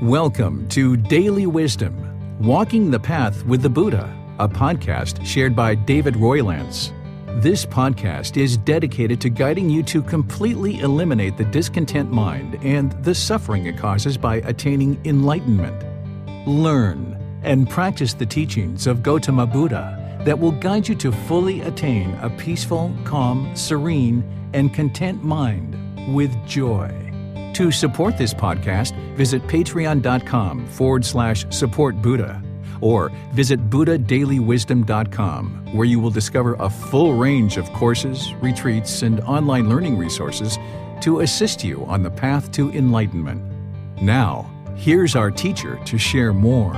Welcome to Daily Wisdom, Walking the Path with the Buddha, a podcast shared by David Roylance. This podcast is dedicated to guiding you to completely eliminate the discontent mind and the suffering it causes by attaining enlightenment. Learn and practice the teachings of Gotama Buddha that will guide you to fully attain a peaceful, calm, serene, and content mind with joy. To support this podcast, visit patreon.com/supportbuddha or visit buddhadailywisdom.com, where you will discover a full range of courses, retreats, and online learning resources to assist you on the path to enlightenment. Now, here's our teacher to share more.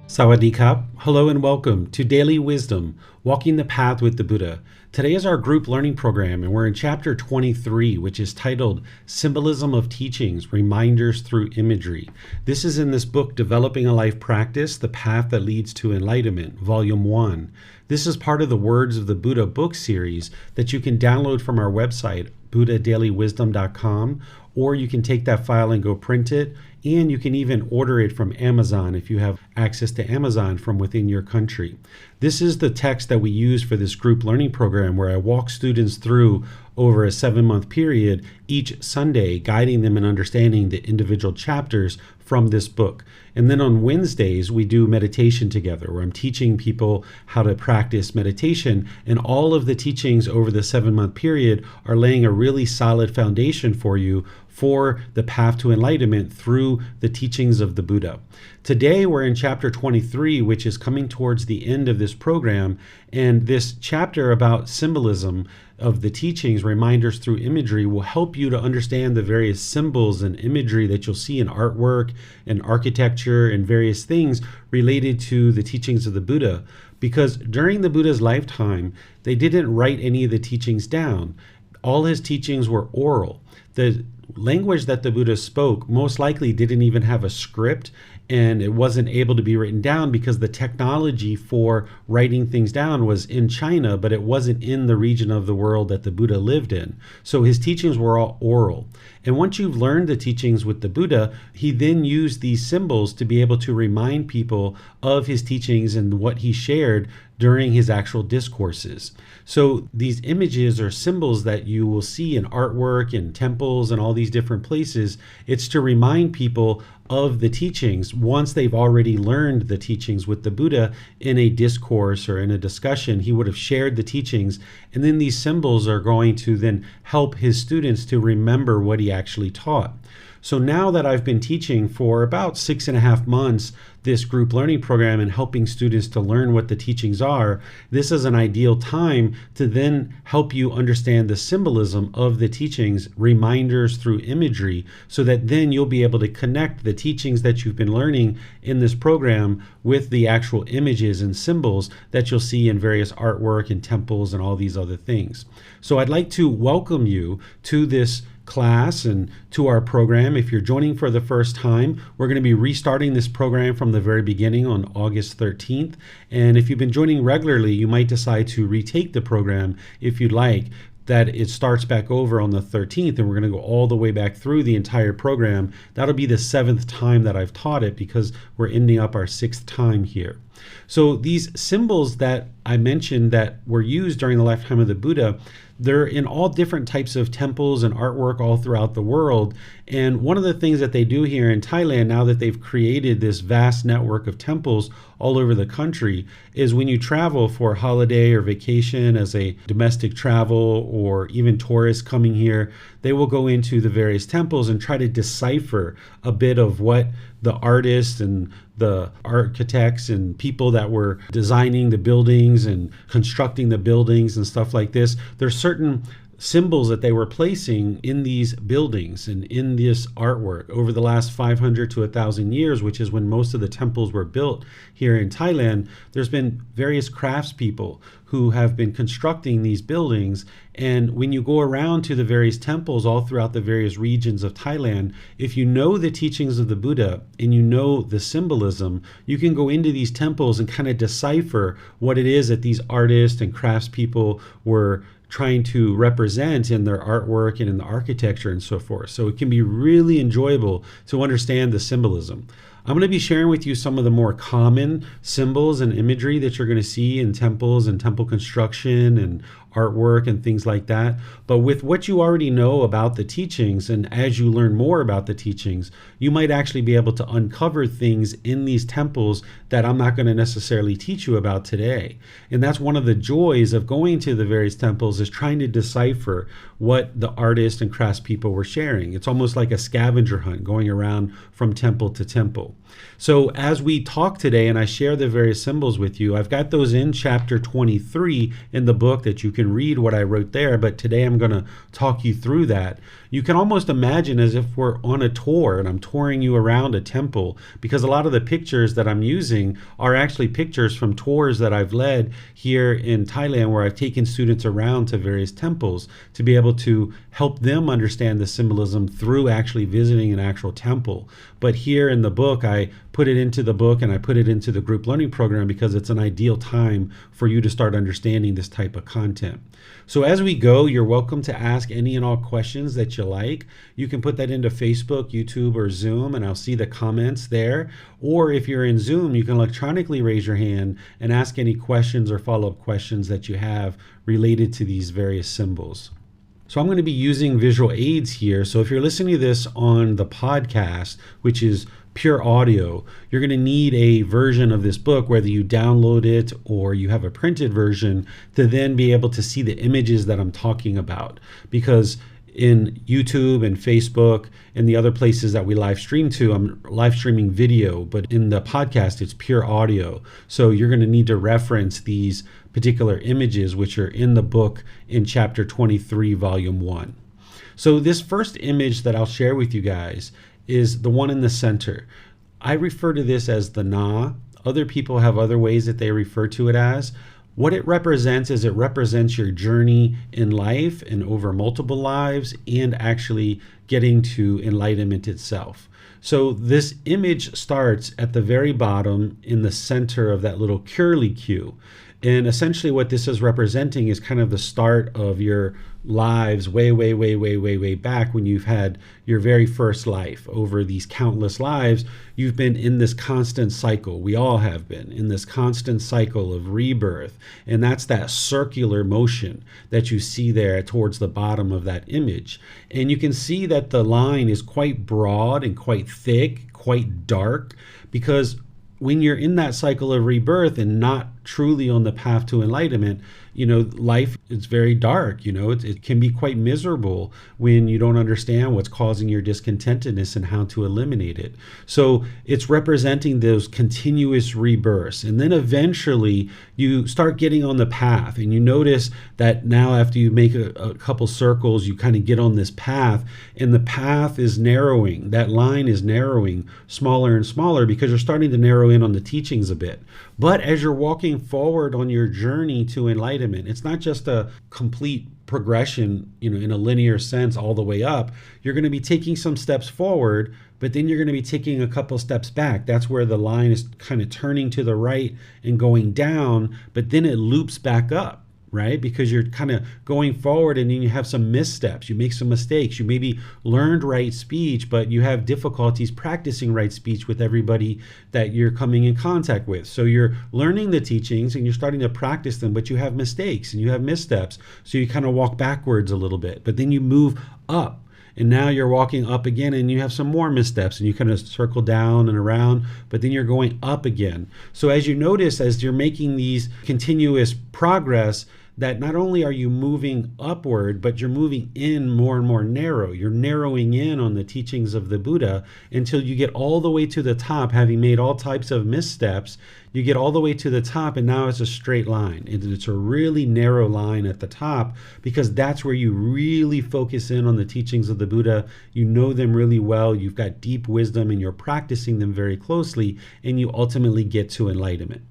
Sawadee Kap. Hello and welcome to Daily Wisdom, Walking the Path with the Buddha. Today is our group learning program, and we're in chapter 23, which is titled Symbolism of Teachings, Reminders Through Imagery. This is in this book, Developing a Life Practice, The Path That Leads to Enlightenment, Volume 1. This is part of the Words of the Buddha book series that you can download from our website, buddhadailywisdom.com, or you can take that file and go print it, and you can even order it from Amazon if you have access to Amazon from within your country. This is the text that we use for this group learning program, where I walk students through over a 7-month period each Sunday, guiding them in understanding the individual chapters from this book. And then on Wednesdays, we do meditation together, where I'm teaching people how to practice meditation. And all of the teachings over the 7-month period are laying a really solid foundation for you for the path to enlightenment through the teachings of the Buddha. Today, we're in chapter 23, which is coming towards the end of this program. And this chapter about symbolism of the teachings, reminders through imagery, will help you to understand the various symbols and imagery that you'll see in artwork and architecture and various things related to the teachings of the Buddha. Because during the Buddha's lifetime, they didn't write any of the teachings down. All his teachings were oral. The language that the Buddha spoke most likely didn't even have a script, and it wasn't able to be written down because the technology for writing things down was in China, but it wasn't in the region of the world that the Buddha lived in. So his teachings were all oral. And once you've learned the teachings with the Buddha, he then used these symbols to be able to remind people of his teachings and what he shared during his actual discourses. So these images or symbols that you will see in artwork, in temples, and all these different places, it's to remind people of the teachings once they've already learned the teachings with the Buddha in a discourse or in a discussion. He would have shared the teachings, and then these symbols are going to then help his students to remember what he actually taught. So now that I've been teaching for about 6.5 months this group learning program and helping students to learn what the teachings are, this is an ideal time to then help you understand the symbolism of the teachings, reminders through imagery, so that then you'll be able to connect the teachings that you've been learning in this program with the actual images and symbols that you'll see in various artwork and temples and all these other things. So I'd like to welcome you to this class and to our program. If you're joining for the first time, we're going to be restarting this program from the very beginning on August 13th. And if you've been joining regularly, you might decide to retake the program if you'd like. That it starts back over on the 13th, and we're going to go all the way back through the entire program. That'll be the 7th time that I've taught it, because we're ending up our 6th time here. So these symbols that I mentioned that were used during the lifetime of the Buddha, they're in all different types of temples and artwork all throughout the world. And one of the things that they do here in Thailand, now that they've created this vast network of temples all over the country, is when you travel for a holiday or vacation as a domestic travel, or even tourists coming here, they will go into the various temples and try to decipher a bit of what the artists and the architects and people that were designing the buildings and constructing the buildings and stuff like this. There's certain symbols that they were placing in these buildings and in this artwork over the last 500 to 1,000 years, which is when most of the temples were built here in Thailand. There's been various craftspeople who have been constructing these buildings. And when you go around to the various temples all throughout the various regions of Thailand, if you know the teachings of the Buddha and you know the symbolism, you can go into these temples and kind of decipher what it is that these artists and craftspeople were trying to represent in their artwork and in the architecture and so forth. So it can be really enjoyable to understand the symbolism. I'm going to be sharing with you some of the more common symbols and imagery that you're going to see in temples and temple construction and artwork and things like that. But with what you already know about the teachings, and as you learn more about the teachings, you might actually be able to uncover things in these temples that I'm not going to necessarily teach you about today. And that's one of the joys of going to the various temples, is trying to decipher what the artists and craftspeople were sharing. It's almost like a scavenger hunt going around from temple to temple. So as we talk today and I share the various symbols with you, I've got those in chapter 23 in the book that you can read what I wrote there, but today I'm going to talk you through that. You can almost imagine as if we're on a tour and I'm touring you around a temple, because a lot of the pictures that I'm using are actually pictures from tours that I've led here in Thailand, where I've taken students around to various temples to be able to help them understand the symbolism through actually visiting an actual temple. But here in the book, I put it into the book and I put it into the group learning program because it's an ideal time for you to start understanding this type of content. So as we go, you're welcome to ask any and all questions that you like. You can put that into Facebook, YouTube, or Zoom, and I'll see the comments there. Or if you're in Zoom, you can electronically raise your hand and ask any questions or follow-up questions that you have related to these various symbols. So I'm going to be using visual aids here. So if you're listening to this on the podcast, which is pure audio, you're going to need a version of this book, whether you download it or you have a printed version, to then be able to see the images that I'm talking about. Because in YouTube and Facebook and the other places that we live stream to, I'm live streaming video, but in the podcast, it's pure audio. So you're going to need to reference these particular images, which are in the book in chapter 23, volume 1. So this first image that I'll share with you guys is the one in the center. I refer to this as the Na. Other people have other ways that they refer to it as. What it represents is it represents your journey in life and over multiple lives and actually getting to enlightenment itself. So this image starts at the very bottom in the center of that little curlicue. And essentially what this is representing is kind of the start of your lives way back, when you've had your very first life. Over these countless lives, you've been in this constant cycle. We all have been in this constant cycle of rebirth. And that's that circular motion that you see there towards the bottom of that image. And you can see that the line is quite broad and quite thick, quite dark, because when you're in that cycle of rebirth and not truly on the path to enlightenment, life is very dark. It can be quite miserable when you don't understand what's causing your discontentedness and how to eliminate it. So it's representing those continuous rebirths. And then eventually you start getting on the path, and you notice that now after you make a couple circles, you kind of get on this path, and the path is narrowing. That line is narrowing smaller and smaller because you're starting to narrow in on the teachings a bit. But as you're walking forward on your journey to enlightenment, it's not just a complete progression, in a linear sense all the way up. You're going to be taking some steps forward, but then you're going to be taking a couple steps back. That's where the line is kind of turning to the right and going down, but then it loops back up, right? Because you're kind of going forward and then you have some missteps. You make some mistakes. You maybe learned right speech, but you have difficulties practicing right speech with everybody that you're coming in contact with. So you're learning the teachings and you're starting to practice them, but you have mistakes and you have missteps. So you kind of walk backwards a little bit, but then you move up. And now you're walking up again and you have some more missteps and you kind of circle down and around, but then you're going up again. So as you notice, as you're making these continuous progress, that not only are you moving upward, but you're moving in more and more narrow. You're narrowing in on the teachings of the Buddha until you get all the way to the top, having made all types of missteps. You get all the way to the top, and now it's a straight line. It's a really narrow line at the top, because that's where you really focus in on the teachings of the Buddha. You know them really well. You've got deep wisdom, and you're practicing them very closely, and you ultimately get to enlightenment.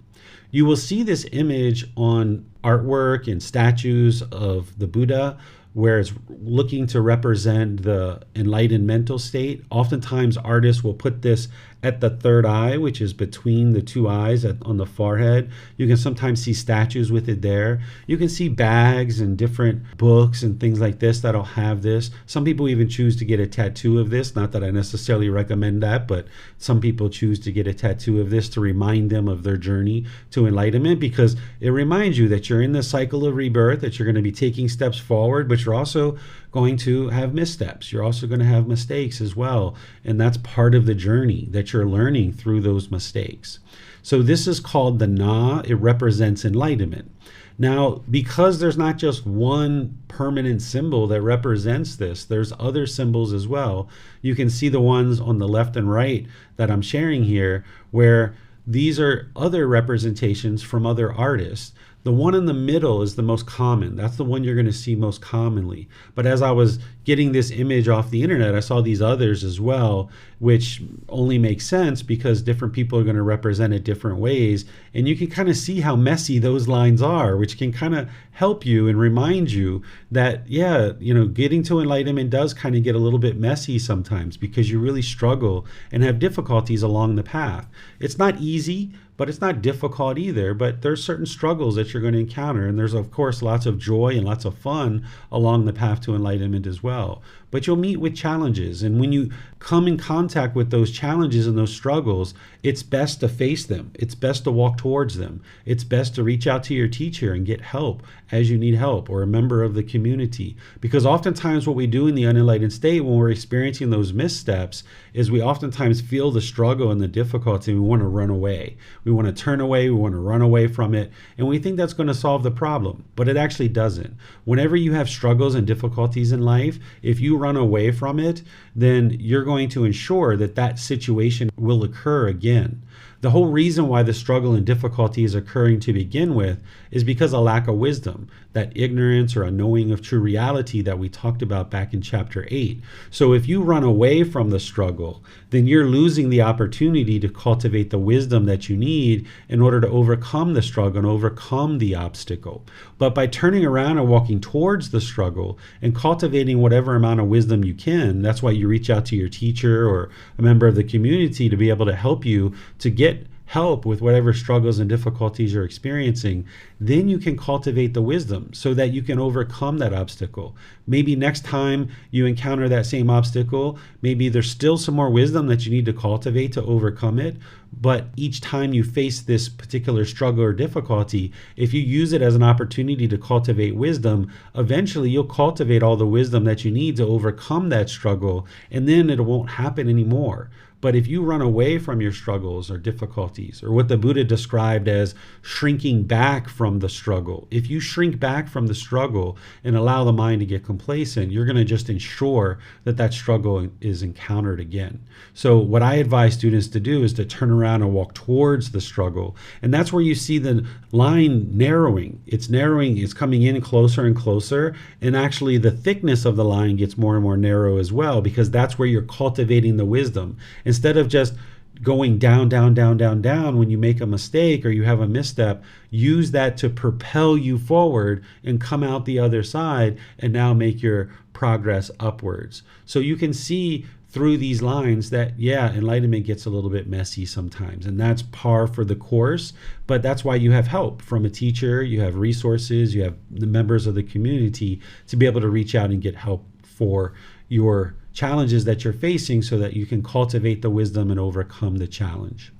You will see this image on artwork and statues of the Buddha, where it's looking to represent the enlightened mental state. Oftentimes artists will put this at the third eye, which is between the two eyes on the forehead. You can sometimes see statues with it there. You can see bags and different books and things like this that'll have this. Some people even choose to get a tattoo of this. Not that I necessarily recommend that, but some people choose to get a tattoo of this to remind them of their journey to enlightenment, because it reminds you that you're in the cycle of rebirth, that you're going to be taking steps forward, but you're also going to have missteps. You're also going to have mistakes as well. And that's part of the journey that you're learning through those mistakes. So this is called the Na. It represents enlightenment. Now, because there's not just one permanent symbol that represents this, there's other symbols as well. You can see the ones on the left and right that I'm sharing here, where these are other representations from other artists. The one in the middle is the most common. That's the one you're going to see most commonly. But as I was getting this image off the internet, I saw these others as well, which only makes sense because different people are going to represent it different ways. And you can kind of see how messy those lines are, which can kind of help you and remind you that, yeah, getting to enlightenment does kind of get a little bit messy sometimes because you really struggle and have difficulties along the path. It's not easy, but it's not difficult either. But there's certain struggles that you're going to encounter. And there's, of course, lots of joy and lots of fun along the path to enlightenment as well. But you'll meet with challenges. And when you come in contact with those challenges and those struggles, it's best to face them. It's best to walk towards them. It's best to reach out to your teacher and get help as you need help, or a member of the community. Because oftentimes what we do in the unenlightened state when we're experiencing those missteps is we oftentimes feel the struggle and the difficulty, and we want to run away. We want to turn away, we want to run away from it, and we think that's going to solve the problem, but it actually doesn't. Whenever you have struggles and difficulties in life, if you run away from it, then you're going to ensure that that situation will occur again. The whole reason why the struggle and difficulty is occurring to begin with is because of lack of wisdom, that ignorance or unknowing of true reality that we talked about back in chapter 8. So if you run away from the struggle, then you're losing the opportunity to cultivate the wisdom that you need in order to overcome the struggle and overcome the obstacle. But by turning around and walking towards the struggle and cultivating whatever amount of wisdom you can, that's why you reach out to your teacher or a member of the community to be able to help you to get help with whatever struggles and difficulties you're experiencing, then you can cultivate the wisdom so that you can overcome that obstacle. Maybe next time you encounter that same obstacle, maybe there's still some more wisdom that you need to cultivate to overcome it. But each time you face this particular struggle or difficulty, if you use it as an opportunity to cultivate wisdom, eventually you'll cultivate all the wisdom that you need to overcome that struggle, and then it won't happen anymore. But if you run away from your struggles or difficulties, or what the Buddha described as shrinking back from the struggle, if you shrink back from the struggle and allow the mind to get complacent, you're going to just ensure that that struggle is encountered again. So what I advise students to do is to turn around and walk towards the struggle. And that's where you see the line narrowing. It's narrowing, it's coming in closer and closer. And actually the thickness of the line gets more and more narrow as well, because that's where you're cultivating the wisdom. Instead of just going down, down, down, down, down when you make a mistake or you have a misstep, use that to propel you forward and come out the other side and now make your progress upwards. So you can see through these lines that, yeah, enlightenment gets a little bit messy sometimes, and that's par for the course. But that's why you have help from a teacher, you have resources, you have the members of the community to be able to reach out and get help for your challenges that you're facing so that you can cultivate the wisdom and overcome the challenge.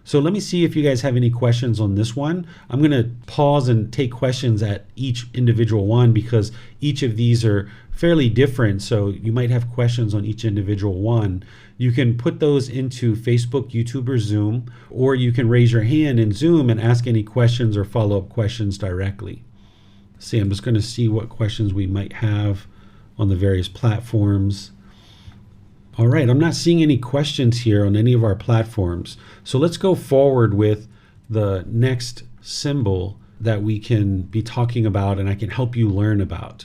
So let me see if you guys have any questions on this one. I'm going to pause and take questions at each individual one because each of these are fairly different. So you might have questions on each individual one. You can put those into Facebook, YouTube, or Zoom, or you can raise your hand in Zoom and ask any questions or follow-up questions directly. See, I'm just going to see what questions we might have on the various platforms. All right, I'm not seeing any questions here on any of our platforms. So let's go forward with the next symbol that we can be talking about and I can help you learn about.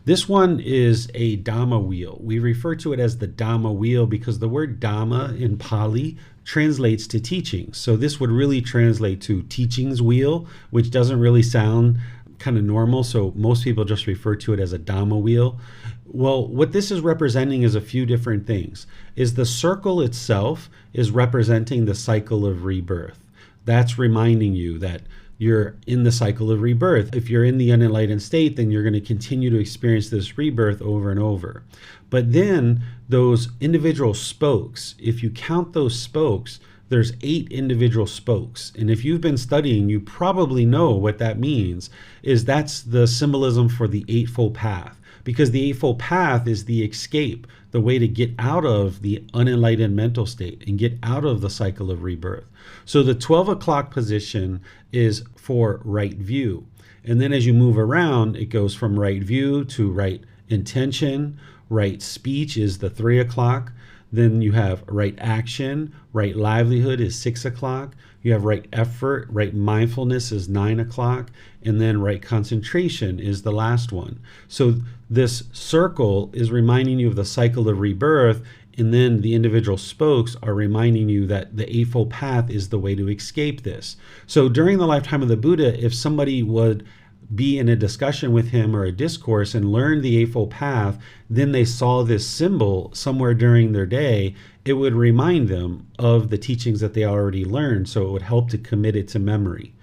This one is a Dhamma wheel. We refer to it as the Dhamma wheel because the word Dhamma in Pali translates to teaching. So this would really translate to teachings wheel, which doesn't really sound kind of normal. So most people just refer to it as a Dhamma wheel. Well, what this is representing is a few different things. Is the circle itself is representing the cycle of rebirth. That's reminding you that you're in the cycle of rebirth. If you're in the unenlightened state, then you're going to continue to experience this rebirth over and over. But then those individual spokes, if you count those spokes, there's 8 individual spokes. And if you've been studying, you probably know what that means, is that's the symbolism for the Eightfold Path. Because the Eightfold Path is the escape, the way to get out of the unenlightened mental state and get out of the cycle of rebirth. So the 12 o'clock position is for right view. And then as you move around, it goes from right view to right intention. Right speech is the 3 o'clock. Then you have right action. Right livelihood is 6 o'clock. You have right effort. Right mindfulness is 9 o'clock. And then right concentration is the last one. So this circle is reminding you of the cycle of rebirth. And then the individual spokes are reminding you that the Eightfold Path is the way to escape this. So during the lifetime of the Buddha, if somebody would be in a discussion with him or a discourse and learn the Eightfold Path, then they saw this symbol somewhere during their day, it would remind them of the teachings that they already learned. So it would help to commit it to memory.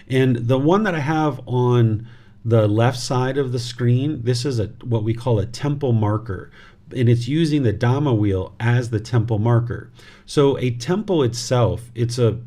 And the one that I have on the left side of the screen, this is what we call a temple marker. And it's using the Dhamma wheel as the temple marker. So a temple itself, it's a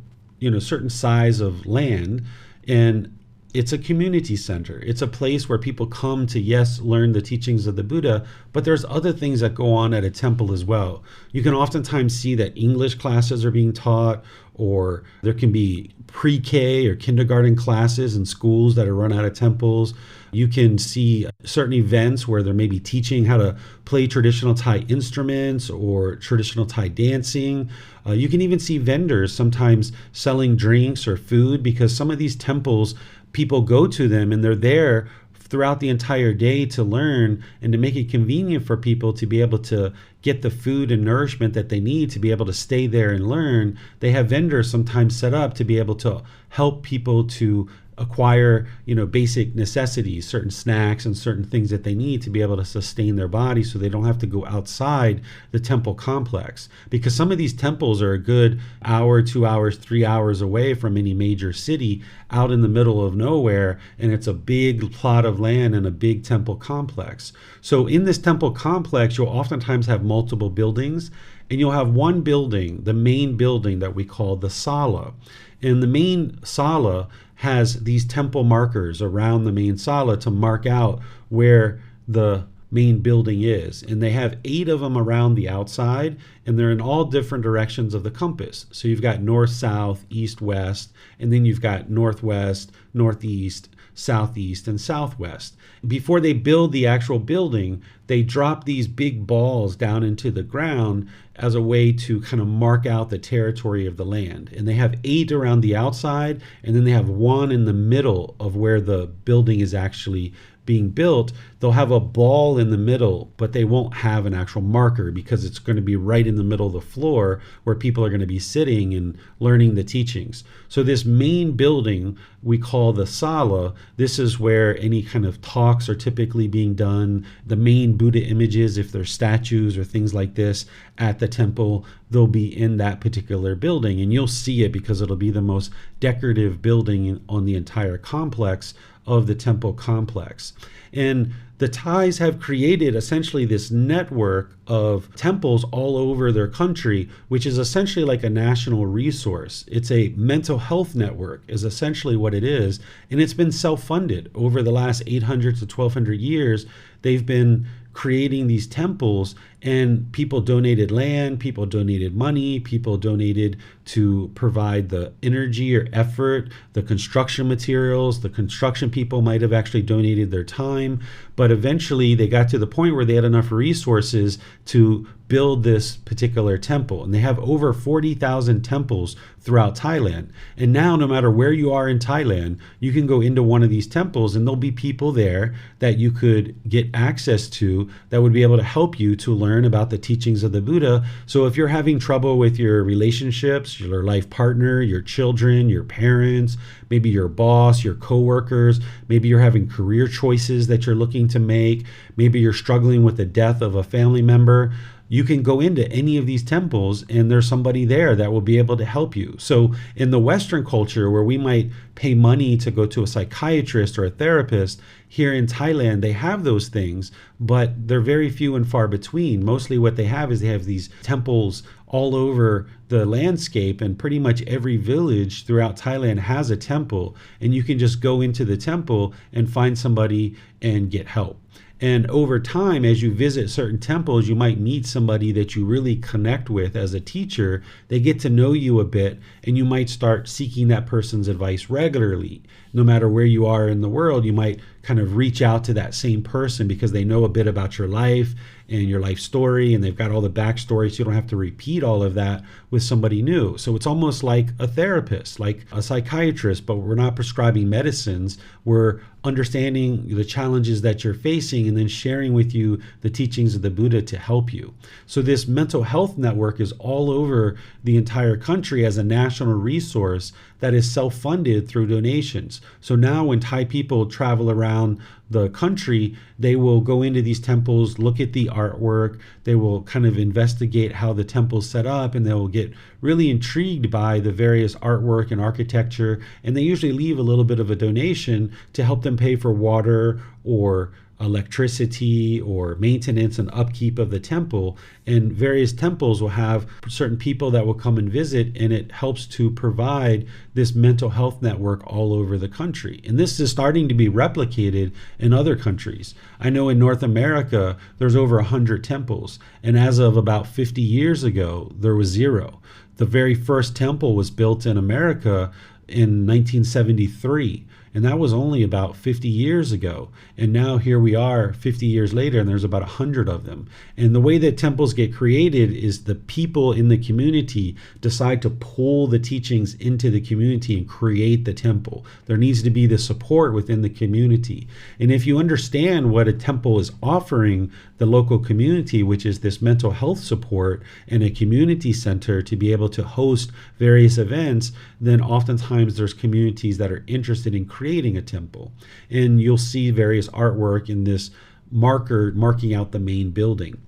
certain size of land, and it's a community center. It's a place where people come to, yes, learn the teachings of the Buddha, but there's other things that go on at a temple as well. You can oftentimes see that English classes are being taught, or there can be pre-K or kindergarten classes in schools that are run out of temples. You can see certain events where they're maybe teaching how to play traditional Thai instruments or traditional Thai dancing. You can even see vendors sometimes selling drinks or food, because some of these temples, people go to them and they're there throughout the entire day to learn, and to make it convenient for people to be able to get the food and nourishment that they need to be able to stay there and learn. They have vendors sometimes set up to be able to help people to acquire, basic necessities, certain snacks and certain things that they need to be able to sustain their body, so they don't have to go outside the temple complex. Because some of these temples are a good hour, 2 hours, 3 hours away from any major city, out in the middle of nowhere, and it's a big plot of land and a big temple complex. So in this temple complex, you'll oftentimes have multiple buildings, and you'll have one building, the main building that we call the sala. And the main sala has these temple markers around the main sala to mark out where the main building is. And they have 8 of them around the outside, and they're in all different directions of the compass. So you've got north, south, east, west, and then you've got northwest, northeast, southeast, and southwest. Before they build the actual building, they drop these big balls down into the ground as a way to kind of mark out the territory of the land. And they have 8 around the outside, and then they have 1 in the middle of where the building is actually being built. They'll have a ball in the middle, but they won't have an actual marker, because it's going to be right in the middle of the floor where people are going to be sitting and learning the teachings. So this main building we call the sala. This is where any kind of talks are typically being done. The main Buddha images, if there's statues or things like this at the temple, they'll be in that particular building, and you'll see it because it'll be the most decorative building on the entire complex of the temple complex. And the Thais have created essentially this network of temples all over their country, which is essentially like a national resource. It's a mental health network is essentially what it is. And it's been self-funded over the last 800 to 1200 years. They've been creating these temples, and people donated land, people donated money, people donated to provide the energy or effort, the construction materials. The construction people might have actually donated their time, but eventually they got to the point where they had enough resources to build this particular temple. And they have over 40,000 temples throughout Thailand. And now, no matter where you are in Thailand, you can go into one of these temples, and there'll be people there that you could get access to that would be able to help you to learn learn about the teachings of the Buddha. So if you're having trouble with your relationships, your life partner, your children, your parents, maybe your boss, your coworkers, maybe you're having career choices that you're looking to make, maybe you're struggling with the death of a family member, you can go into any of these temples and there's somebody there that will be able to help you. So in the Western culture, where we might pay money to go to a psychiatrist or a therapist, here in Thailand, they have those things, but they're very few and far between. Mostly what they have is they have these temples all over the landscape, and pretty much every village throughout Thailand has a temple, and you can just go into the temple and find somebody and get help. And over time, as you visit certain temples, you might meet somebody that you really connect with as a teacher. They get to know you a bit, and you might start seeking that person's advice regularly. No matter where you are in the world, you might kind of reach out to that same person because they know a bit about your life and your life story, and they've got all the backstory, so you don't have to repeat all of that with somebody new. So it's almost like a therapist, like a psychiatrist, but we're not prescribing medicines. We're understanding the challenges that you're facing and then sharing with you the teachings of the Buddha to help you. So this mental health network is all over the entire country as a national resource that is self-funded through donations. So now when Thai people travel around the country, they will go into these temples, look at the artwork, they will kind of investigate how the temple's set up, and they will get really intrigued by the various artwork and architecture, and they usually leave a little bit of a donation to help them pay for water or electricity or maintenance and upkeep of the temple. And various temples will have certain people that will come and visit, and it helps to provide this mental health network all over the country. And this is starting to be replicated in other countries. I know in North America, there's over 100 temples. And as of about 50 years ago, there was 0. The very first temple was built in America in 1973. And that was only about 50 years ago. And now here we are 50 years later, and there's about 100 of them. And the way that temples get created is the people in the community decide to pull the teachings into the community and create the temple. There needs to be the support within the community. And if you understand what a temple is offering the local community, which is this mental health support and a community center to be able to host various events, then oftentimes there's communities that are interested in creating a temple. And you'll see various artwork in this marker marking out the main building.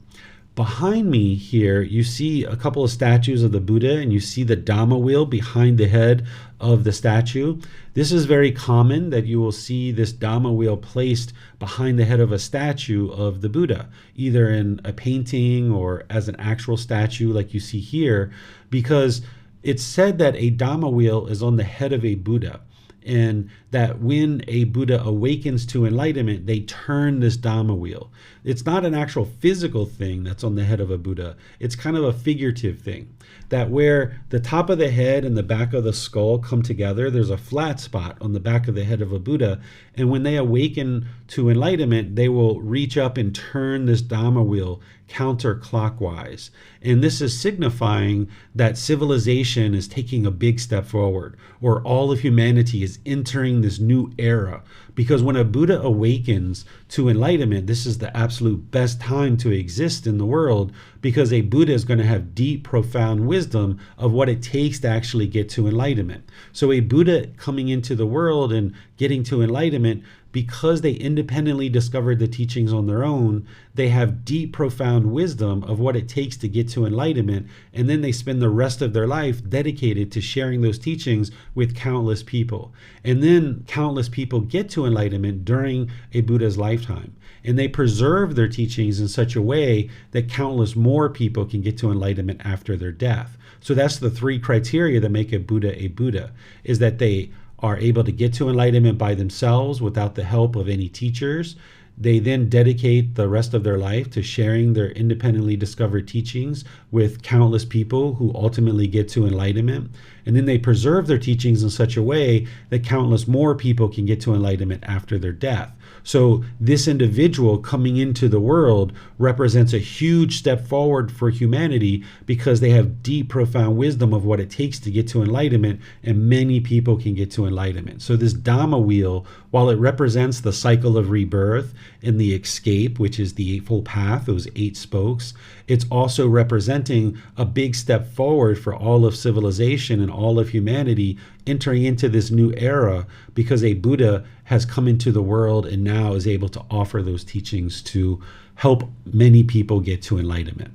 Behind me here, you see a couple of statues of the Buddha, and you see the Dhamma wheel behind the head of the statue. This is very common that you will see this Dhamma wheel placed behind the head of a statue of the Buddha, either in a painting or as an actual statue like you see here, because it's said that a Dhamma wheel is on the head of a Buddha, and that when a Buddha awakens to enlightenment, they turn this Dhamma wheel. It's not an actual physical thing that's on the head of a Buddha. It's kind of a figurative thing, that where the top of the head and the back of the skull come together, there's a flat spot on the back of the head of a Buddha. And when they awaken to enlightenment, they will reach up and turn this Dhamma wheel counterclockwise. And this is signifying that civilization is taking a big step forward, or all of humanity is entering this new era. Because when a Buddha awakens to enlightenment, this is the absolute best time to exist in the world, because a Buddha is going to have deep, profound wisdom of what it takes to actually get to enlightenment. So a Buddha coming into the world and getting to enlightenment, because they independently discovered the teachings on their own, they have deep, profound wisdom of what it takes to get to enlightenment, and then they spend the rest of their life dedicated to sharing those teachings with countless people. And then countless people get to enlightenment during a Buddha's lifetime, and they preserve their teachings in such a way that countless more people can get to enlightenment after their death. So that's the 3 criteria that make a Buddha, is that they are able to get to enlightenment by themselves without the help of any teachers. They then dedicate the rest of their life to sharing their independently discovered teachings with countless people who ultimately get to enlightenment. And then they preserve their teachings in such a way that countless more people can get to enlightenment after their death. So this individual coming into the world represents a huge step forward for humanity because they have deep, profound wisdom of what it takes to get to enlightenment, and many people can get to enlightenment. So this Dhamma wheel, while it represents the cycle of rebirth and the escape, which is the Eightfold Path, those 8 spokes, it's also representing a big step forward for all of civilization and all of humanity entering into this new era, because a Buddha has come into the world and now is able to offer those teachings to help many people get to enlightenment.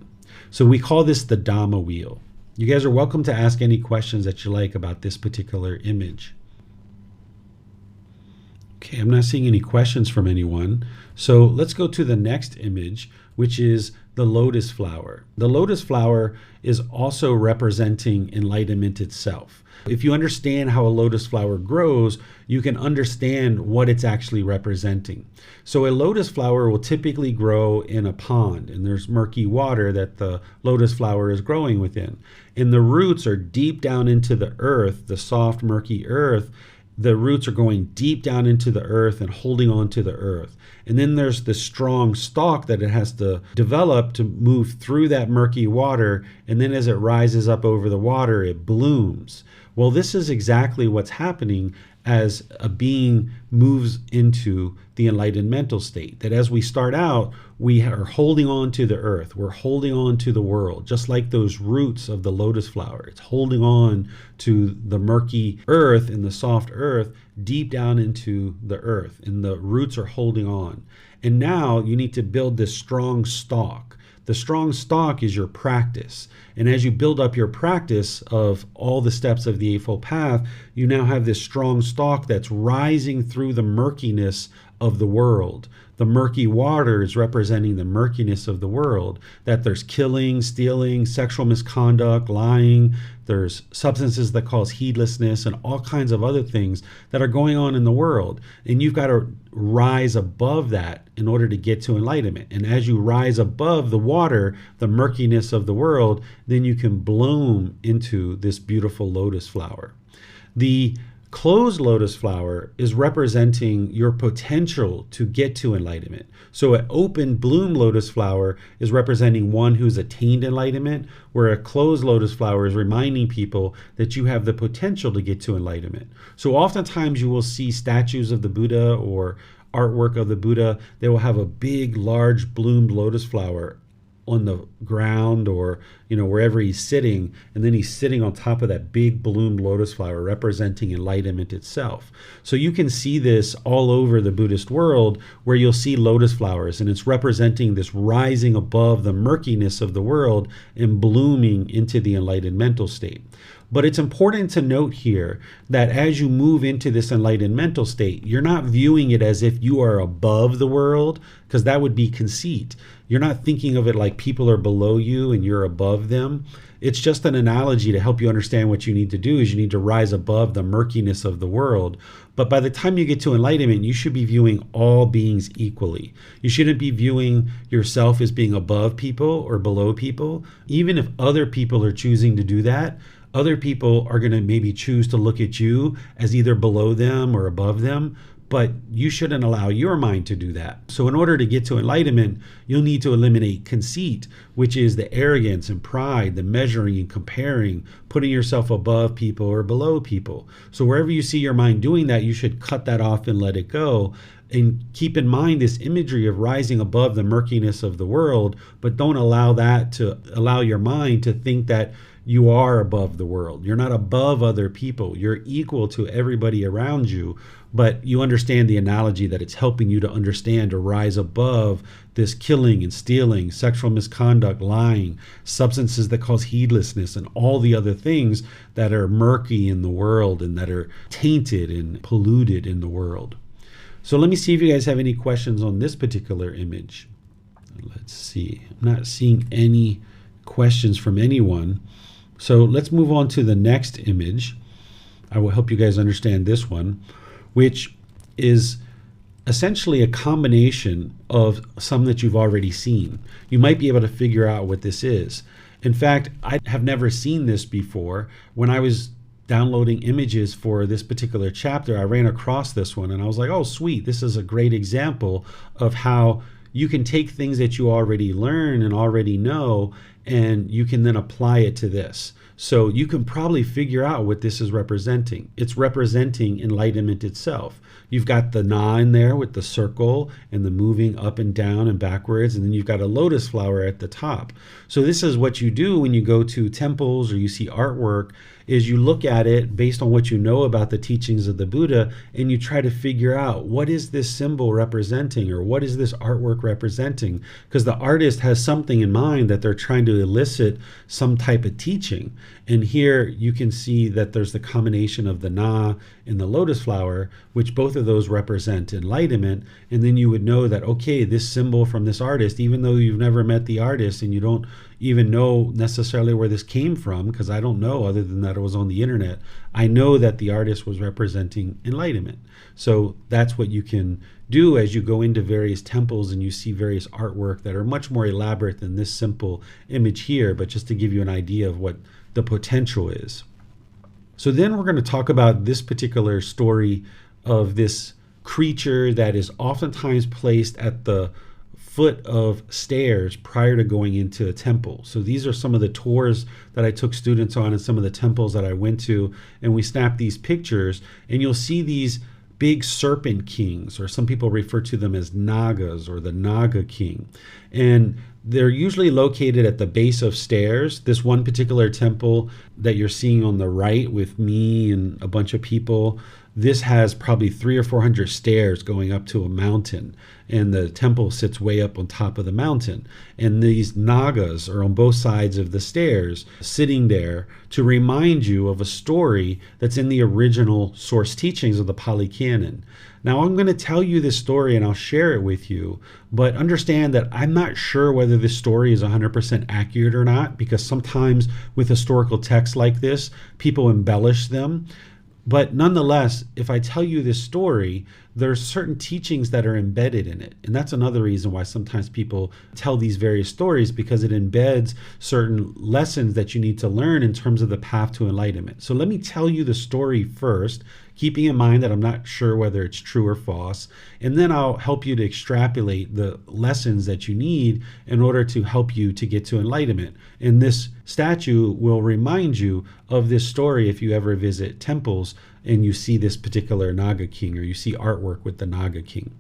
So we call this the Dhamma wheel. You guys are welcome to ask any questions that you like about this particular image. Okay, I'm not seeing any questions from anyone. So let's go to the next image, which is the lotus flower. The lotus flower is also representing enlightenment itself. If you understand how a lotus flower grows, you can understand what it's actually representing. So a lotus flower will typically grow in a pond, and there's murky water that the lotus flower is growing within. And the roots are deep down into the earth, the soft, murky earth. The roots are going deep down into the earth and holding on to the earth. And then there's the strong stalk that it has to develop to move through that murky water. And then as it rises up over the water, it blooms. Well, this is exactly what's happening as a being moves into the enlightened mental state. That as we start out, we are holding on to the earth. We're holding on to the world, just like those roots of the lotus flower. It's holding on to the murky earth and the soft earth deep down into the earth, and the roots are holding on. And now you need to build this strong stalk. The strong stalk is your practice. And as you build up your practice of all the steps of the Eightfold Path, you now have this strong stalk that's rising through the murkiness of the world. The murky water is representing the murkiness of the world, that there's killing, stealing, sexual misconduct, lying, there's substances that cause heedlessness, and all kinds of other things that are going on in the world. And you've got to rise above that in order to get to enlightenment. And as you rise above the water, the murkiness of the world, then you can bloom into this beautiful lotus flower. The closed lotus flower is representing your potential to get to enlightenment. So an open bloom lotus flower is representing one who's attained enlightenment, where a closed lotus flower is reminding people that you have the potential to get to enlightenment. So oftentimes you will see statues of the Buddha or artwork of the Buddha. They will have a big, large bloomed lotus flower on the ground, or wherever he's sitting, and then he's sitting on top of that big bloomed lotus flower representing enlightenment itself. So you can see this all over the Buddhist world, where you'll see lotus flowers, and it's representing this rising above the murkiness of the world and blooming into the enlightened mental state. But it's important to note here that as you move into this enlightened mental state, you're not viewing it as if you are above the world, because that would be conceit. You're not thinking of it like people are below you and you're above them. It's just an analogy to help you understand what you need to do is you need to rise above the murkiness of the world. But by the time you get to enlightenment, you should be viewing all beings equally. You shouldn't be viewing yourself as being above people or below people. Even if other people are choosing to do that, other people are going to maybe choose to look at you as either below them or above them, but you shouldn't allow your mind to do that. So in order to get to enlightenment, you'll need to eliminate conceit, which is the arrogance and pride, the measuring and comparing, putting yourself above people or below people. So wherever you see your mind doing that, you should cut that off and let it go. And keep in mind this imagery of rising above the murkiness of the world, but don't allow that to allow your mind to think that you are above the world. You're not above other people. You're equal to everybody around you, but you understand the analogy that it's helping you to understand to rise above this killing and stealing, sexual misconduct, lying, substances that cause heedlessness, and all the other things that are murky in the world and that are tainted and polluted in the world. So let me see if you guys have any questions on this particular image. Let's see. I'm not seeing any questions from anyone. So let's move on to the next image. I will help you guys understand this one, which is essentially a combination of some that you've already seen. You might be able to figure out what this is. In fact, I have never seen this before. When I was downloading images for this particular chapter, I ran across this one and I was like, oh, sweet. This is a great example of how you can take things that you already learn and already know, and you can then apply it to this. So you can probably figure out what this is representing. It's representing enlightenment itself. You've got the Na in there with the circle and the moving up and down and backwards, and then you've got a lotus flower at the top. So this is what you do when you go to temples or you see artwork, is you look at it based on what you know about the teachings of the Buddha, and you try to figure out, what is this symbol representing, or what is this artwork representing? Because the artist has something in mind that they're trying to elicit some type of teaching. And here you can see that there's the combination of the Na and the lotus flower, which both of those represent enlightenment. And then you would know that, okay, this symbol from this artist, even though you've never met the artist and you don't even know necessarily where this came from, because I don't know, other than that it was on the internet, I know that the artist was representing enlightenment. So that's what you can do as you go into various temples and you see various artwork that are much more elaborate than this simple image here, but just to give you an idea of what the potential is. So then we're going to talk about this particular story of this creature that is oftentimes placed at the foot of stairs prior to going into a temple. So these are some of the tours that I took students on and some of the temples that I went to, and we snapped these pictures, and you'll see these big serpent kings, or some people refer to them as Nagas, or the Naga king. And they're usually located at the base of stairs. This one particular temple that you're seeing on the right with me and a bunch of people, this has probably 300 or 400 stairs going up to a mountain, and the temple sits way up on top of the mountain. And these Nagas are on both sides of the stairs, sitting there to remind you of a story that's in the original source teachings of the Pali Canon. Now, I'm going to tell you this story and I'll share it with you, but understand that I'm not sure whether this story is 100% accurate or not, because sometimes with historical texts like this, people embellish them. But nonetheless, if I tell you this story, there's certain teachings that are embedded in it. And that's another reason why sometimes people tell these various stories, because it embeds certain lessons that you need to learn in terms of the path to enlightenment. So let me tell you the story first, keeping in mind that I'm not sure whether it's true or false. And then I'll help you to extrapolate the lessons that you need in order to help you to get to enlightenment. And this statue will remind you of this story if you ever visit temples and you see this particular Naga king, or you see artwork with the Naga king.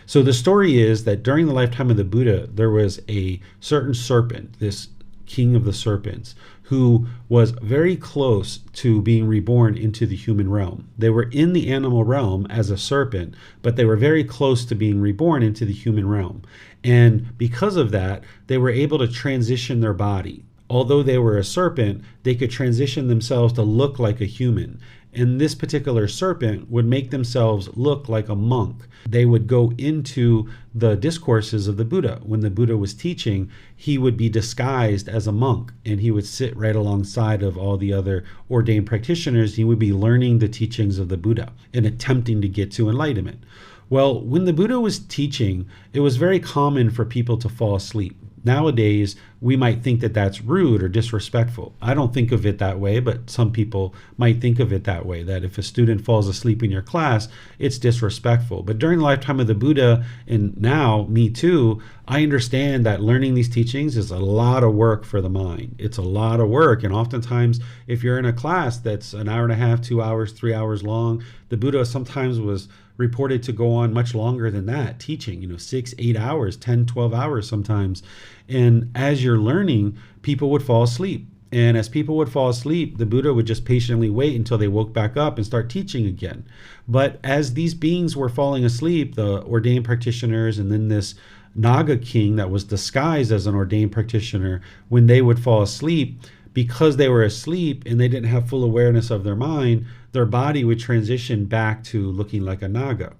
So the story is that during the lifetime of the Buddha, there was a certain serpent, this king of the serpents, who was very close to being reborn into the human realm. They were in the animal realm as a serpent, but they were very close to being reborn into the human realm. And because of that, they were able to transition their body. Although they were a serpent, they could transition themselves to look like a human. And this particular serpent would make themselves look like a monk. They would go into the discourses of the Buddha. When the Buddha was teaching, he would be disguised as a monk, and he would sit right alongside of all the other ordained practitioners. He would be learning the teachings of the Buddha and attempting to get to enlightenment. Well, when the Buddha was teaching, it was very common for people to fall asleep. Nowadays, we might think that that's rude or disrespectful. I don't think of it that way, but some people might think of it that way, that if a student falls asleep in your class, it's disrespectful. But during the lifetime of the Buddha, and now me too, I understand that learning these teachings is a lot of work for the mind. It's a lot of work. And oftentimes, if you're in a class that's an hour and a half, 2 hours, 3 hours long, the Buddha sometimes was reported to go on much longer than that, teaching, 6, 8 hours, 10, 12 hours sometimes. And as you're learning, people would fall asleep. And as people would fall asleep, the Buddha would just patiently wait until they woke back up and start teaching again. But as these beings were falling asleep, the ordained practitioners and then this Naga king that was disguised as an ordained practitioner, when they would fall asleep, because they were asleep and they didn't have full awareness of their mind, their body would transition back to looking like a Naga.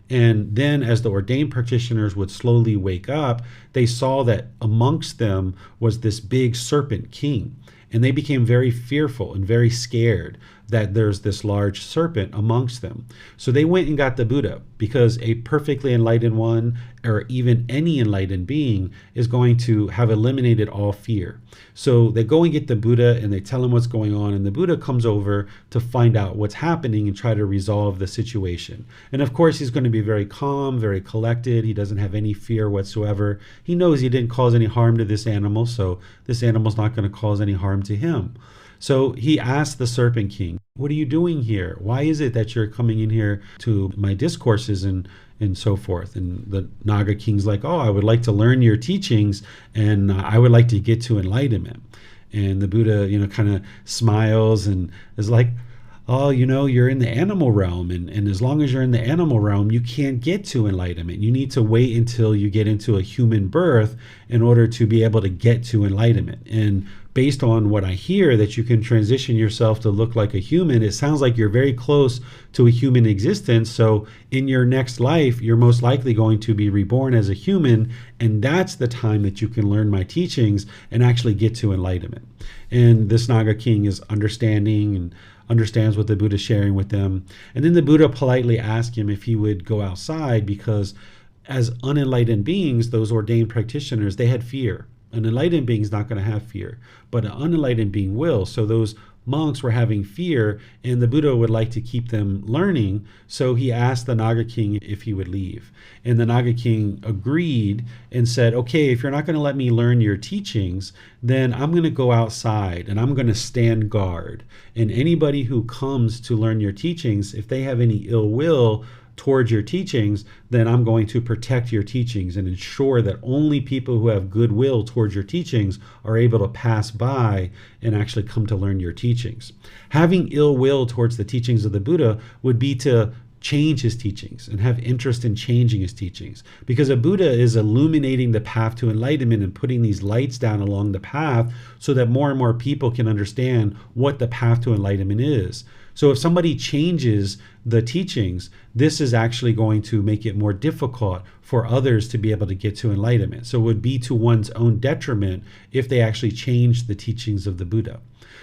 And then as the ordained practitioners would slowly wake up, they saw that amongst them was this big serpent king. and they became very fearful and very scared that there's this large serpent amongst them. So they went and got the Buddha, because a perfectly enlightened one, or even any enlightened being, is going to have eliminated all fear. So they go and get the Buddha and they tell him what's going on, and the Buddha comes over to find out what's happening and try to resolve the situation. And of course, he's going to be very calm, very collected. He doesn't have any fear whatsoever. He knows he didn't cause any harm to this animal, so this animal's not going to cause any harm to him. So he asked the Serpent King, "What are you doing here? Why is it that you're coming in here to my discourses and so forth?" And the Naga King's like, "Oh, I would like to learn your teachings, and I would like to get to enlightenment." And the Buddha, kind of smiles and is like, "Oh, you're in the animal realm, and as long as you're in the animal realm, you can't get to enlightenment. You need to wait until you get into a human birth in order to be able to get to enlightenment. And based on what I hear, that you can transition yourself to look like a human, it sounds like you're very close to a human existence. So in your next life, you're most likely going to be reborn as a human, and that's the time that you can learn my teachings and actually get to enlightenment." And this Naga King is understanding and understands what the Buddha is sharing with them. And then the Buddha politely asked him if he would go outside, because as unenlightened beings, those ordained practitioners, they had fear. An enlightened being is not going to have fear, but an unenlightened being will. So those monks were having fear, and the Buddha would like to keep them learning. So he asked the Naga King if he would leave. And the Naga King agreed and said, "Okay, if you're not going to let me learn your teachings, then I'm going to go outside and I'm going to stand guard. And anybody who comes to learn your teachings, if they have any ill will towards your teachings, then I'm going to protect your teachings and ensure that only people who have goodwill towards your teachings are able to pass by and actually come to learn your teachings." Having ill will towards the teachings of the Buddha would be to change his teachings and have interest in changing his teachings, because a Buddha is illuminating the path to enlightenment and putting these lights down along the path so that more and more people can understand what the path to enlightenment is. So if somebody changes the teachings, this is actually going to make it more difficult for others to be able to get to enlightenment. So it would be to one's own detriment if they actually change the teachings of the Buddha.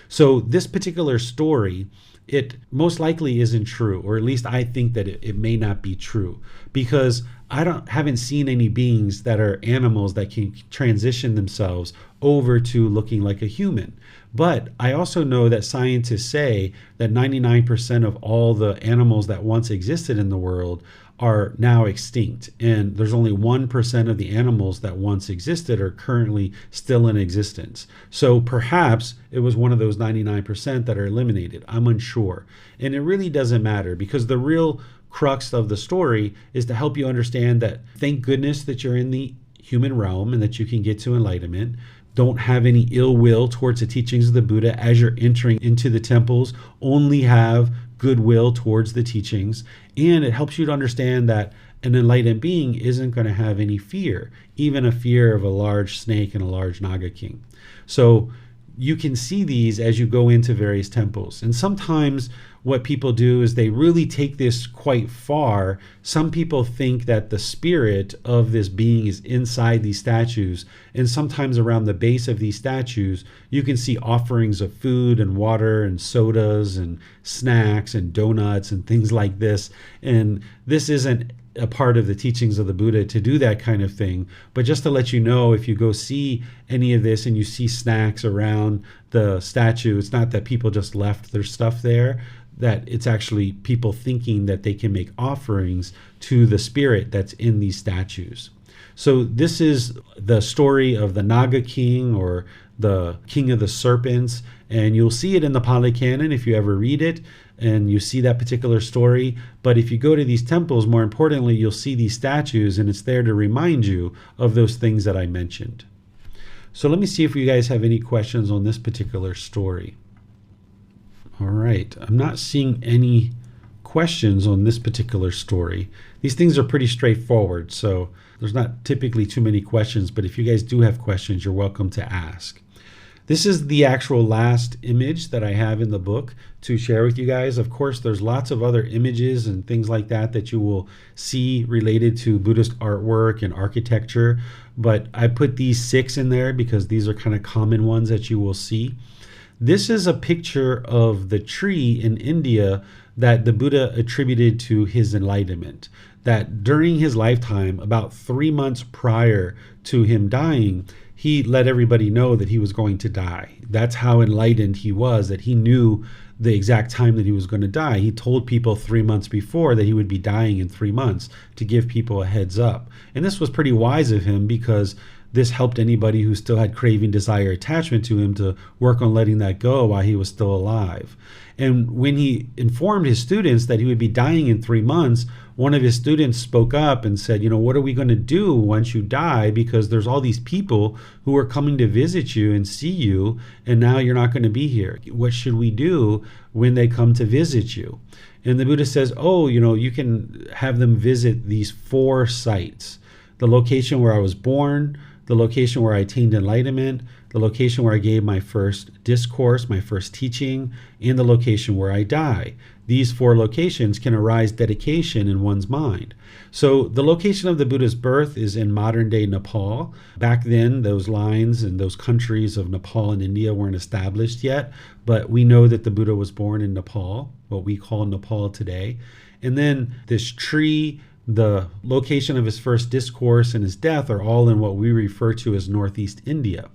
So this particular story, it most likely isn't true, or at least I think that it may not be true, because I haven't seen any beings that are animals that can transition themselves over to looking like a human. But I also know that scientists say that 99% of all the animals that once existed in the world are now extinct, and there's only 1% of the animals that once existed are currently still in existence. So perhaps it was one of those 99% that are eliminated. I'm unsure. And it really doesn't matter, because the real crux of the story is to help you understand that thank goodness that you're in the human realm and that you can get to enlightenment. Don't have any ill will towards the teachings of the Buddha as you're entering into the temples. Only have goodwill towards the teachings. And it helps you to understand that an enlightened being isn't going to have any fear, even a fear of a large snake and a large Naga King. So you can see these as you go into various temples. And sometimes what people do is they really take this quite far. Some people think that the spirit of this being is inside these statues. And sometimes around the base of these statues, you can see offerings of food and water and sodas and snacks and donuts and things like this. And this isn't a part of the teachings of the Buddha to do that kind of thing. But just to let you know, if you go see any of this and you see snacks around the statue, it's not that people just left their stuff there, that it's actually people thinking that they can make offerings to the spirit that's in these statues. So this is the story of the Naga King, or the King of the Serpents, and you'll see it in the Pali Canon if you ever read it and you see that particular story. But if you go to these temples, more importantly, you'll see these statues, and it's there to remind you of those things that I mentioned. So let me see if you guys have any questions on this particular story. All right, I'm not seeing any questions on this particular story. These things are pretty straightforward, so there's not typically too many questions, but if you guys do have questions, you're welcome to ask. This is the actual last image that I have in the book to share with you guys. Of course, there's lots of other images and things like that that you will see related to Buddhist artwork and architecture, but I put these 6 in there because these are kind of common ones that you will see. This is a picture of the tree in India that the Buddha attributed to his enlightenment. That during his lifetime, about 3 months prior to him dying, he let everybody know that he was going to die. That's how enlightened he was, that he knew the exact time that he was going to die. He told people 3 months before that he would be dying in 3 months to give people a heads up. And this was pretty wise of him, because this helped anybody who still had craving, desire, attachment to him to work on letting that go while he was still alive. And when he informed his students that he would be dying in 3 months, one of his students spoke up and said, what are we going to do once you die? Because there's all these people who are coming to visit you and see you, and now you're not going to be here. What should we do when they come to visit you? And the Buddha says, you can have them visit these 4 sites: the location where I was born, the location where I attained enlightenment, the location where I gave my first discourse, my first teaching, and the location where I die. These 4 locations can arise dedication in one's mind. So the location of the Buddha's birth is in modern-day Nepal. Back then, those lines and those countries of Nepal and India weren't established yet, but we know that the Buddha was born in Nepal, what we call Nepal today. And then this tree, the location of his first discourse, and his death are all in what we refer to as Northeast India.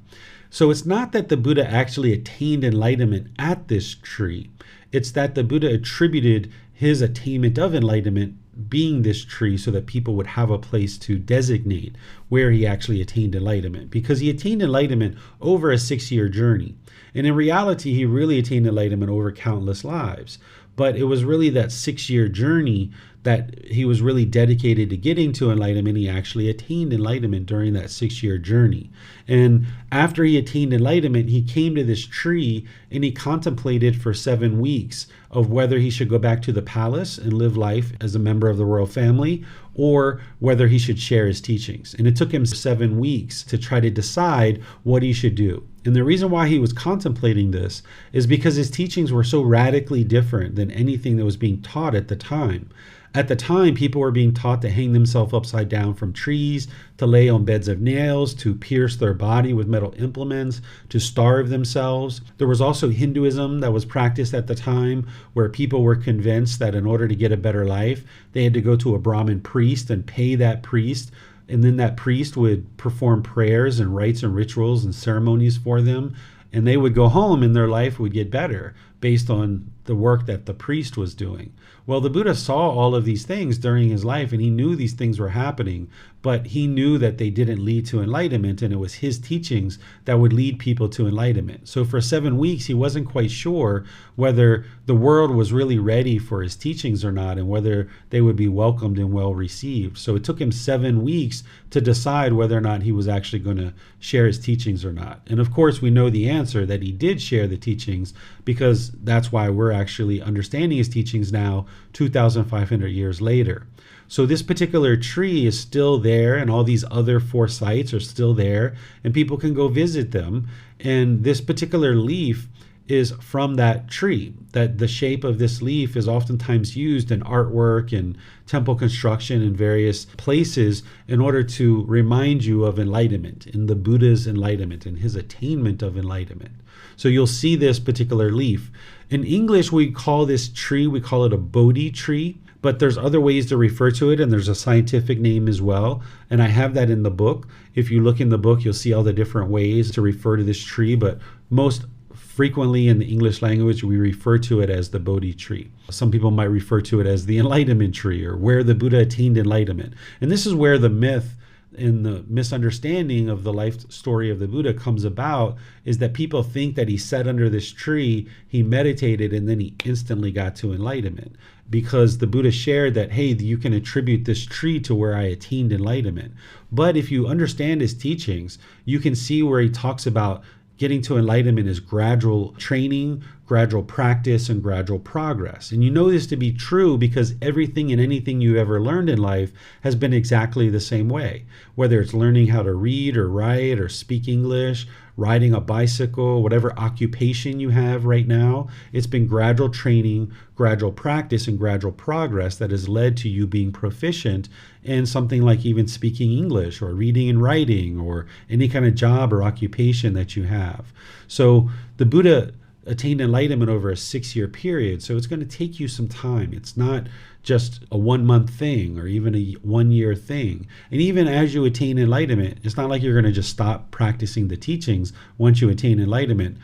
So it's not that the Buddha actually attained enlightenment at this tree. It's that the Buddha attributed his attainment of enlightenment being this tree so that people would have a place to designate where he actually attained enlightenment, because he attained enlightenment over a 6-year journey. And in reality, he really attained enlightenment over countless lives. But it was really that 6-year journey that he was really dedicated to getting to enlightenment. He actually attained enlightenment during that 6-year journey. And after he attained enlightenment, he came to this tree and he contemplated for 7 weeks of whether he should go back to the palace and live life as a member of the royal family, or whether he should share his teachings. And it took him 7 weeks to try to decide what he should do. And the reason why he was contemplating this is because his teachings were so radically different than anything that was being taught at the time. At the time, people were being taught to hang themselves upside down from trees, to lay on beds of nails, to pierce their body with metal implements, to starve themselves. There was also Hinduism that was practiced at the time, where people were convinced that in order to get a better life, they had to go to a Brahmin priest and pay that priest. And then that priest would perform prayers and rites and rituals and ceremonies for them. And they would go home and their life would get better based on the work that the priest was doing. Well, the Buddha saw all of these things during his life, and he knew these things were happening, but he knew that they didn't lead to enlightenment, and it was his teachings that would lead people to enlightenment. So for 7 weeks, he wasn't quite sure whether the world was really ready for his teachings or not, and whether they would be welcomed and well received. So it took him 7 weeks to decide whether or not he was actually going to share his teachings or not. And of course, we know the answer, that he did share the teachings, because that's why we're actually understanding his teachings now, 2,500 years later. So this particular tree is still there, and all these other 4 sites are still there, and people can go visit them. And this particular leaf is from that tree. That the shape of this leaf is oftentimes used in artwork and temple construction in various places in order to remind you of enlightenment, in the Buddha's enlightenment and his attainment of enlightenment. So you'll see this particular leaf. In English, we call this tree, we call it a Bodhi tree, but there's other ways to refer to it, and there's a scientific name as well. And I have that in the book. If you look in the book, you'll see all the different ways to refer to this tree, but most frequently in the English language, we refer to it as the Bodhi tree. Some people might refer to it as the enlightenment tree, or where the Buddha attained enlightenment. And this is where the myth and the misunderstanding of the life story of the Buddha comes about, is that people think that he sat under this tree, he meditated, and then he instantly got to enlightenment. Because the Buddha shared that, hey, you can attribute this tree to where I attained enlightenment. But if you understand his teachings, you can see where he talks about getting to enlightenment is gradual training, gradual practice, and gradual progress. And you know this to be true because everything and anything you ever learned in life has been exactly the same way. Whether it's learning how to read or write or speak English, riding a bicycle, whatever occupation you have right now, it's been gradual training, gradual practice, and gradual progress that has led to you being proficient in something like even speaking English or reading and writing or any kind of job or occupation that you have. So the Buddha attain enlightenment over a 6-year period. So it's going to take you some time. It's not just a 1-month thing or even a 1-year thing. And even as you attain enlightenment, it's not like you're going to just stop practicing the teachings once you attain enlightenment.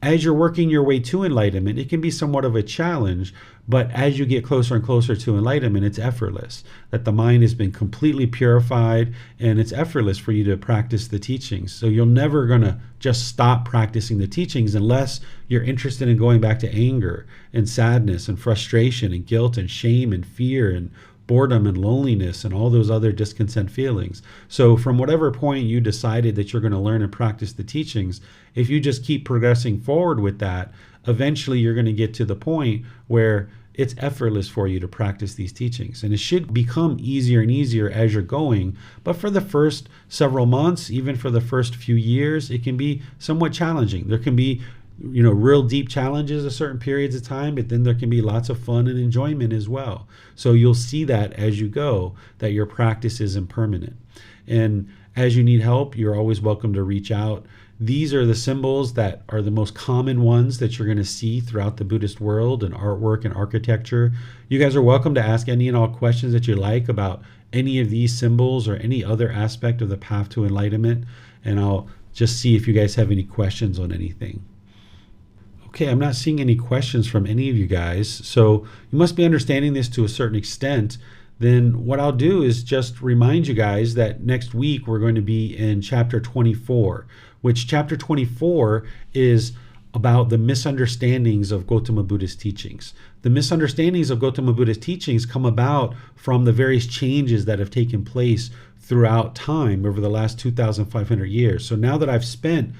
As you're working your way to enlightenment, it can be somewhat of a challenge, but as you get closer and closer to enlightenment, it's effortless. That the mind has been completely purified and it's effortless for you to practice the teachings. So you're never going to just stop practicing the teachings unless you're interested in going back to anger and sadness and frustration and guilt and shame and fear and boredom and loneliness and all those other discontent feelings. So from whatever point you decided that you're going to learn and practice the teachings, if you just keep progressing forward with that, eventually you're going to get to the point where it's effortless for you to practice these teachings. And it should become easier and easier as you're going. But for the first several months, even for the first few years, it can be somewhat challenging. There can be real deep challenges at certain periods of time, but then there can be lots of fun and enjoyment as well. So you'll see that as you go, that your practice isn't permanent. And as you need help, you're always welcome to reach out. These are the symbols that are the most common ones that you're going to see throughout the Buddhist world and artwork and architecture. You guys are welcome to ask any and all questions that you like about any of these symbols or any other aspect of the path to enlightenment. And I'll just see if you guys have any questions on anything. Okay, I'm not seeing any questions from any of you guys, so you must be understanding this to a certain extent. Then what I'll do is just remind you guys that next week we're going to be in chapter 24, which chapter 24 is about the misunderstandings of Gotama Buddha's teachings. The misunderstandings of Gotama Buddha's teachings come about from the various changes that have taken place throughout time over the last 2,500 years. So now that I've spent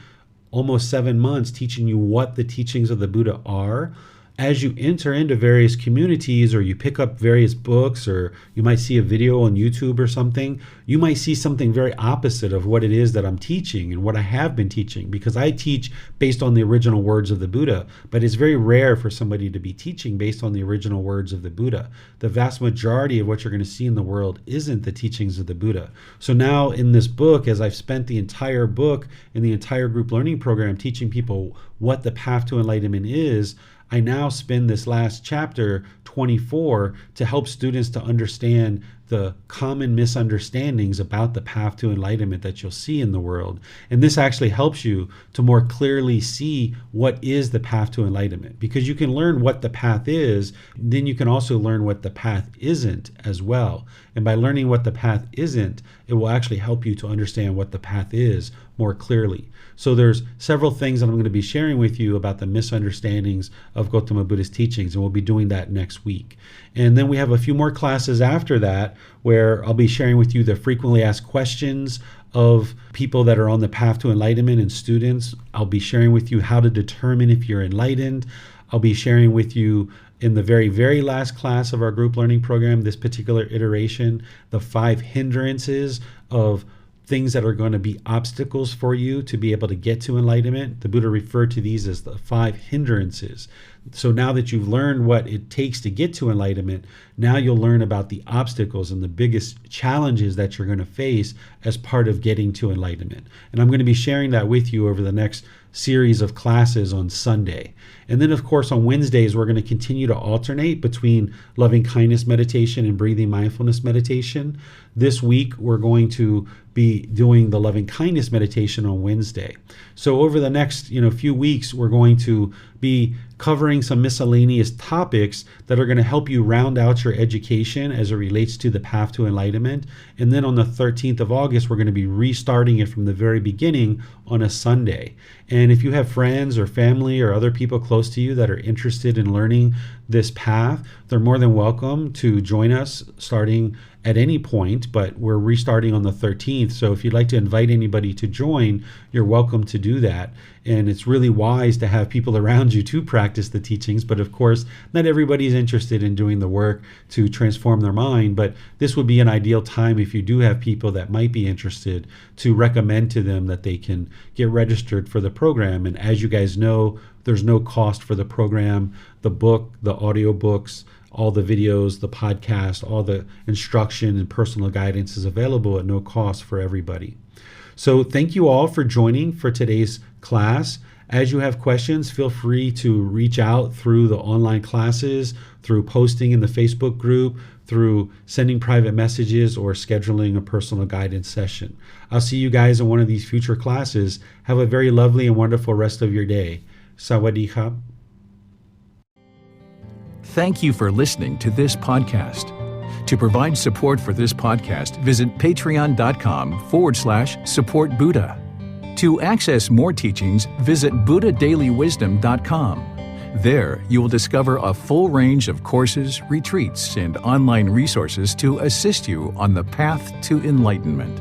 almost 7 months teaching you what the teachings of the Buddha are, as you enter into various communities or you pick up various books or you might see a video on YouTube or something, you might see something very opposite of what it is that I'm teaching and what I have been teaching, because I teach based on the original words of the Buddha, but it's very rare for somebody to be teaching based on the original words of the Buddha. The vast majority of what you're going to see in the world isn't the teachings of the Buddha. So now in this book, as I've spent the entire book in the entire group learning program teaching people what the path to enlightenment is, I now spend this last chapter 24 to help students to understand the common misunderstandings about the path to enlightenment that you'll see in the world. And this actually helps you to more clearly see what is the path to enlightenment, because you can learn what the path is, then you can also learn what the path isn't as well. And by learning what the path isn't, it will actually help you to understand what the path is more clearly. So there's several things that I'm going to be sharing with you about the misunderstandings of Gotama Buddha's teachings, and we'll be doing that next week. And then we have a few more classes after that where I'll be sharing with you the frequently asked questions of people that are on the path to enlightenment and students. I'll be sharing with you how to determine if you're enlightened. I'll be sharing with you in the very, very last class of our group learning program, this particular iteration, the 5 hindrances of things that are going to be obstacles for you to be able to get to enlightenment. The Buddha referred to these as the 5 hindrances. So now that you've learned what it takes to get to enlightenment, now you'll learn about the obstacles and the biggest challenges that you're going to face as part of getting to enlightenment. And I'm going to be sharing that with you over the next series of classes on Sunday. And then, of course, on Wednesdays, we're going to continue to alternate between loving kindness meditation and breathing mindfulness meditation. This week, we're going to be doing the loving kindness meditation on Wednesday. So over the next few weeks, we're going to be covering some miscellaneous topics that are going to help you round out your education as it relates to the path to enlightenment. And then on the 13th of August, we're going to be restarting it from the very beginning on a Sunday. And if you have friends or family or other people close to you that are interested in learning this path, they're more than welcome to join us starting at any point, but we're restarting on the 13th. So if you'd like to invite anybody to join, you're welcome to do that. And it's really wise to have people around you to practice the teachings. But of course, not everybody's interested in doing the work to transform their mind. But this would be an ideal time, if you do have people that might be interested, to recommend to them that they can get registered for the program. And as you guys know, there's no cost for the program. The book, the audio books, all the videos, the podcast, all the instruction and personal guidance is available at no cost for everybody. So thank you all for joining for today's class. As you have questions, feel free to reach out through the online classes, through posting in the Facebook group, through sending private messages, or scheduling a personal guidance session. I'll see you guys in one of these future classes. Have a very lovely and wonderful rest of your day. Sawadee khap. Thank you for listening to this podcast. To provide support for this podcast, visit patreon.com/support Buddha. To access more teachings, visit buddhadailywisdom.com. There, you will discover a full range of courses, retreats, and online resources to assist you on the path to enlightenment.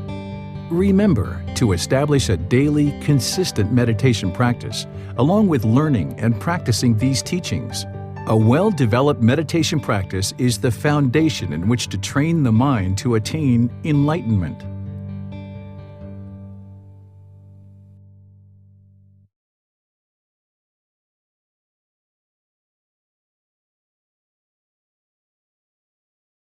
Remember to establish a daily, consistent meditation practice, along with learning and practicing these teachings. A well-developed meditation practice is the foundation in which to train the mind to attain enlightenment.